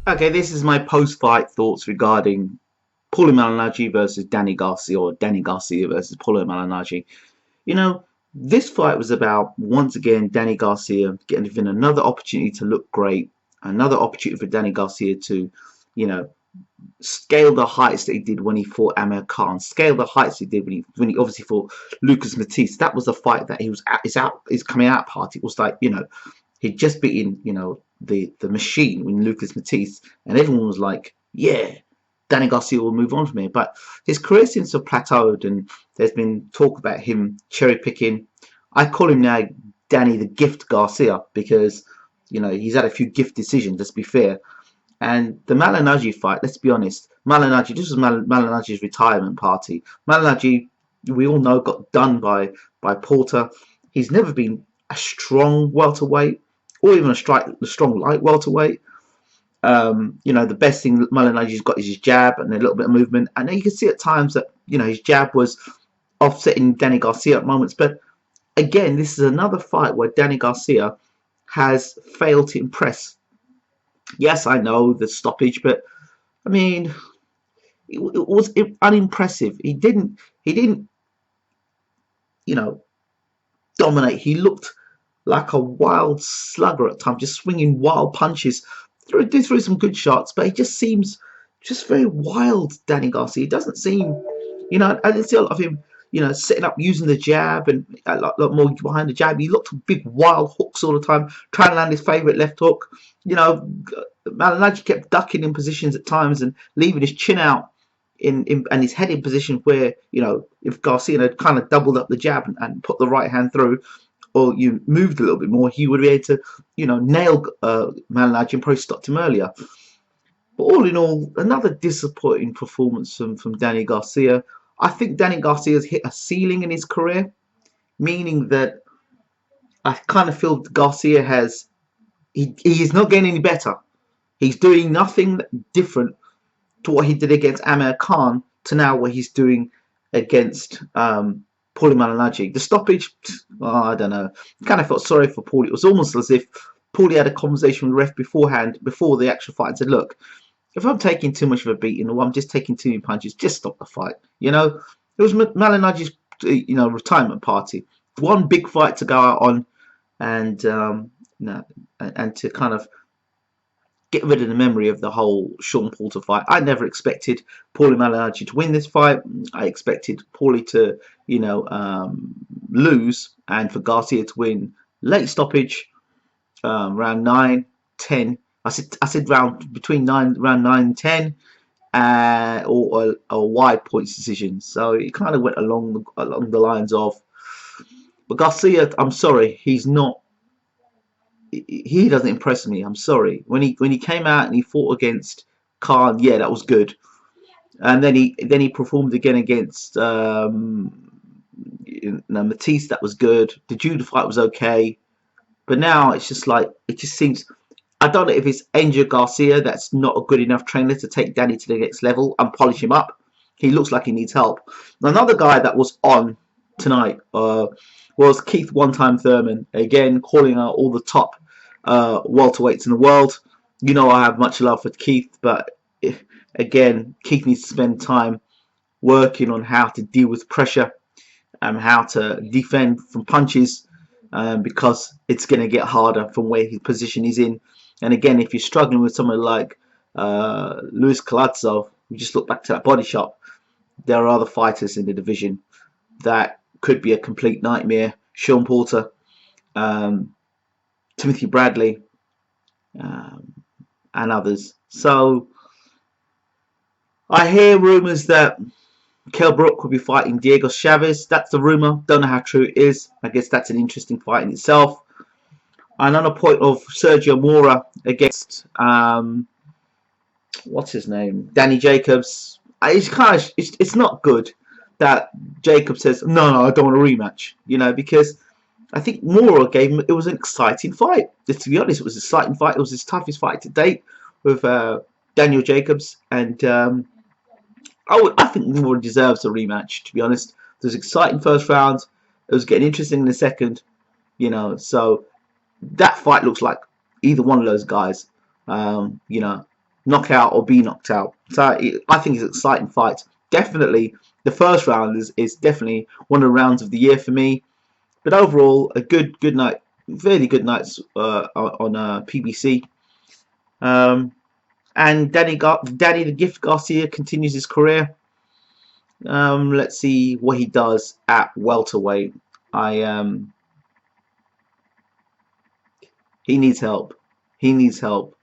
Okay, this is my post-fight thoughts regarding Paulie Malinaggi versus Danny Garcia, or Danny Garcia versus Paulie Malinaggi. You know, this fight was about, once again, Danny Garcia getting another opportunity to look great, another opportunity for Danny Garcia to, you know, scale the heights that he did when he fought Amir Khan, scale the heights he did when he obviously fought Lucas Matisse. That was the fight that he was at his coming out party. It was like, you know, he'd just beaten, you know, the machine in Lucas Matisse, and everyone was like, yeah, Danny Garcia will move on from here. But his career seems to have plateaued, and there's been talk about him cherry picking. I call him now Danny the Gift Garcia, because, you know, he's had a few gift decisions, let's be fair. And the Malinaggi fight, let's be honest, Malinaggi, this was Malinaggi's retirement party. Malinaggi, we all know, got done by Porter. He's never been a strong welterweight, or even a strong light welterweight. You know, the best thing Malinaggi's got is his jab and a little bit of movement. And then you can see at times that, you know, his jab was offsetting Danny Garcia at moments. But again, this is another fight where Danny Garcia has failed to impress. Yes, I know the stoppage, but I mean, it was unimpressive. He didn't, you know, dominate. He looked like a wild slugger at times, just swinging wild punches. Threw some good shots, but he just seems just very wild, Danny Garcia. He doesn't seem, you know, I didn't see a lot of him, you know, setting up using the jab and a lot more behind the jab. He looked big wild hooks all the time, trying to land his favourite left hook. You know, Malinaggi kept ducking in positions at times and leaving his chin out and his head in position where, you know, if Garcia had kind of doubled up the jab and put the right hand through, or you moved a little bit more, he would be able to, you know, nail Malinaggi and probably stopped him earlier. But all in all, another disappointing performance from Danny Garcia. I think Danny Garcia has hit a ceiling in his career, meaning that I kind of feel Garcia has, he is not getting any better. He's doing nothing different to what he did against Amir Khan to now what he's doing against Paulie Malinaggi. The stoppage, oh, I don't know. I kind of felt sorry for Paulie. It was almost as if Paulie had a conversation with the ref beforehand, before the actual fight, and said, look, if I'm taking too much of a beating, or I'm just taking too many punches, just stop the fight. You know, it was Malinaggi's, you know, retirement party. One big fight to go out on, and and to kind of get rid of the memory of the whole Sean Porter fight. I never expected Paulie Malinaggi to win this fight. I expected Paulie to, you know, lose, and for Garcia to win late stoppage, round 9, 10. I said round between round 9 and 10, or a wide points decision. So it kind of went along the lines of. But Garcia, I'm sorry, he's not. He doesn't impress me. I'm sorry. When he came out and he fought against Khan, yeah, that was good. And then he performed again against Matisse. That was good. The Judah fight was okay. But now it's just like, it just seems, I don't know if it's Angel Garcia that's not a good enough trainer to take Danny to the next level and polish him up. He looks like he needs help. Another guy that was on tonight was Keith One Time Thurman, again calling out all the top welterweights in the world. You know, I have much love for Keith, but again, Keith needs to spend time working on how to deal with pressure and how to defend from punches, because it's going to get harder from where his position is in. And again, if you're struggling with someone like Luis Kaladzov, we just look back to that body shot, there are other fighters in the division that could be a complete nightmare. Sean Porter, Timothy Bradley, um, and others. So I hear rumours that Kell Brook will be fighting Diego Chavez. That's the rumour. Don't know how true it is. I guess that's an interesting fight in itself. Another point of Sergio Mora against what's his name, Danny Jacobs. It's kind of it's not good that Jacob says no, I don't want a rematch. You know, because I think Mora gave him, it was an exciting fight. Just to be honest, it was an exciting fight. It was his toughest fight to date with Daniel Jacobs, and I think Mora deserves a rematch. To be honest, it was an exciting first round. It was getting interesting in the second. You know, so that fight looks like either one of those guys, you know, knockout or be knocked out. So I think it's an exciting fight. Definitely, the first round is definitely one of the rounds of the year for me. But overall, a good night, fairly good nights on PBC. And Danny the Gift Garcia continues his career. Let's see what he does at welterweight. He needs help. He needs help.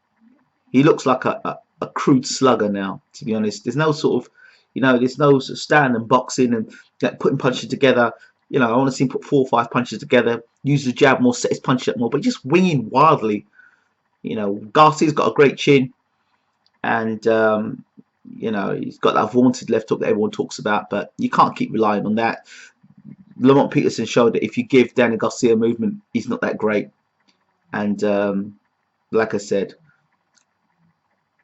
He looks like a crude slugger now, to be honest. There's no sort of, you know, there's no sort of stand and boxing and putting punches together. You know, I want to see him put 4 or 5 punches together, use the jab more, set his punches up more, but just winging wildly. You know, Garcia's got a great chin, and you know, he's got that vaunted left hook that everyone talks about, but you can't keep relying on that. Lamont Peterson showed that if you give Danny Garcia movement, he's not that great. And like I said,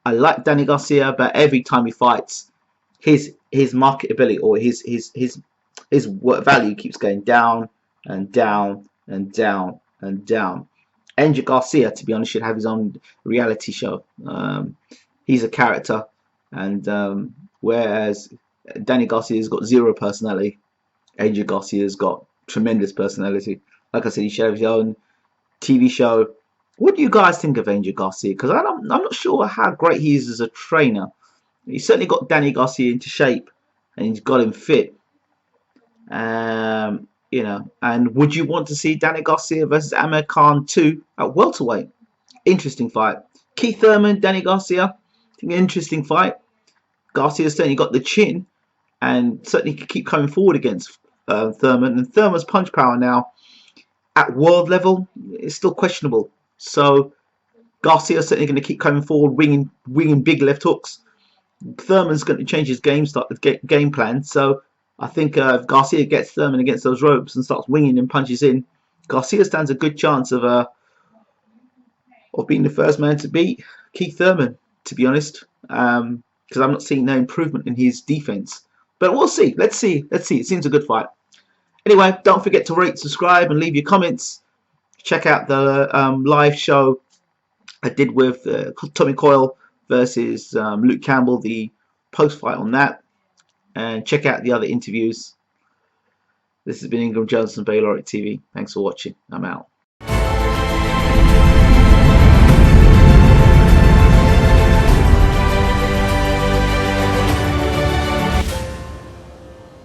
I like Danny Garcia, but every time he fights, his marketability or his value keeps going down and down and down and down. Angel Garcia, to be honest, should have his own reality show. He's a character, and whereas Danny Garcia's got 0 personality, Angel Garcia's got tremendous personality. Like I said, he should have his own TV show. What do you guys think of Angel Garcia? Because I'm not sure how great he is as a trainer. He certainly got Danny Garcia into shape, and he's got him fit. You know, and would you want to see Danny Garcia versus Amir Khan 2 at welterweight? Interesting fight. Keith Thurman, Danny Garcia, I think an interesting fight. Garcia's certainly got the chin, and certainly could keep coming forward against Thurman. And Thurman's punch power now at world level is still questionable. So Garcia's certainly going to keep coming forward, winging big left hooks. Thurman's going to change his game plan. So I think if Garcia gets Thurman against those ropes and starts winging and punches in, Garcia stands a good chance of being the first man to beat Keith Thurman, to be honest, because I'm not seeing no improvement in his defense. But we'll see. Let's see. It seems a good fight. Anyway, don't forget to rate, subscribe, and leave your comments. Check out the live show I did with Tommy Coyle versus Luke Campbell, the post-fight on that. And check out the other interviews. This has been Ingram Johnson, Baylor TV. Thanks for watching. I'm out.